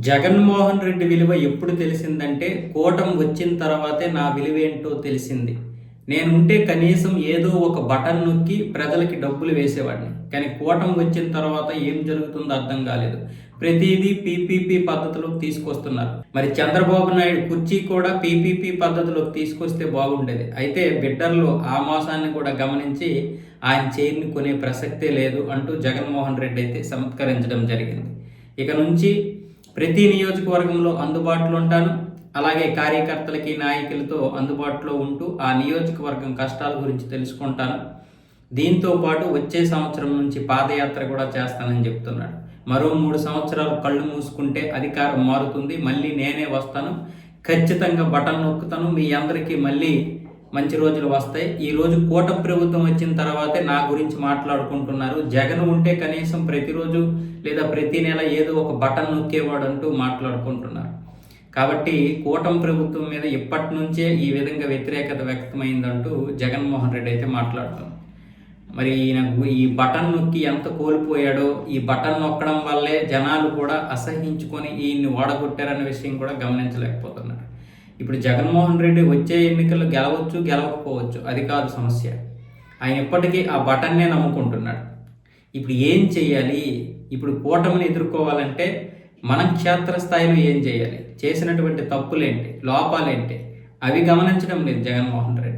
జగన్మోహన్ రెడ్డి విలువ ఎప్పుడు తెలిసిందంటే, కూటమి వచ్చిన తర్వాతే నా విలువేంటో తెలిసింది. నేనుంటే కనీసం ఏదో ఒక బటన్ నొక్కి ప్రజలకి డబ్బులు వేసేవాడిని. కానీ కూటమి వచ్చిన తర్వాత ఏం జరుగుతుందో అర్థం కాలేదు. ప్రతిదీ పీపీపీ పద్ధతిలోకి తీసుకొస్తున్నారు. మరి చంద్రబాబు నాయుడు కుర్చీ కూడా పీపీపీ పద్ధతిలోకి తీసుకొస్తే బాగుండేది. అయితే బిడ్డర్లు ఆ మోసాన్ని కూడా గమనించి ఆయన చైర్ని కొనే ప్రసక్తే లేదు అంటూ జగన్మోహన్ రెడ్డి అయితే చమత్కరించడం జరిగింది. ఇక నుంచి ప్రతి నియోజకవర్గంలో అందుబాటులో ఉంటాను. అలాగే కార్యకర్తలకి, నాయకులతో అందుబాటులో ఉంటూ ఆ నియోజకవర్గం కష్టాల గురించి తెలుసుకుంటాను. దీంతో పాటు వచ్చే సంవత్సరం నుంచి పాదయాత్ర కూడా చేస్తానని చెప్తున్నాడు. మరో 3 సంవత్సరాలు కళ్ళు మూసుకుంటే అధికారం మారుతుంది. మళ్ళీ నేనే వస్తాను. ఖచ్చితంగా బటన్ నొక్కుతాను. మీ అందరికీ మళ్ళీ మంచి రోజులు వస్తాయి. ఈరోజు కూటమి ప్రభుత్వం వచ్చిన తర్వాతే నా గురించి మాట్లాడుకుంటున్నారు. జగన్ ఉంటే కనీసం ప్రతిరోజు లేదా ప్రతి నెల ఏదో ఒక బటన్ నొక్కేవాడు అంటూ మాట్లాడుకుంటున్నారు. కాబట్టి కూటమి ప్రభుత్వం మీద ఇప్పటి నుంచే ఈ విధంగా వ్యతిరేకత వ్యక్తమైందంటూ జగన్మోహన్ రెడ్డి అయితే మాట్లాడుతున్నారు. మరి ఈ బటన్ నొక్కి ఎంత కోల్పోయాడో, ఈ బటన్ నొక్కడం వల్లే జనాలు కూడా అసహించుకొని ఈయన్ని ఓడగొట్టారనే విషయం కూడా గమనించలేకపోతున్నారు. ఇప్పుడు జగన్మోహన్ రెడ్డి వచ్చే ఎన్నికల్లో గెలవచ్చు, గెలవకపోవచ్చు, అది కాదు సమస్య. ఆయన ఇప్పటికీ ఆ బటన్నే నమ్ముకుంటున్నాడు. ఇప్పుడు ఏం చేయాలి? ఇప్పుడు కూటమిని ఎదుర్కోవాలంటే మనం క్షేత్రస్థాయిలో ఏం చేయాలి? చేసినటువంటి తప్పులేంటి, లోపాలేంటి, అవి గమనించడం లేదు జగన్మోహన్ రెడ్డి.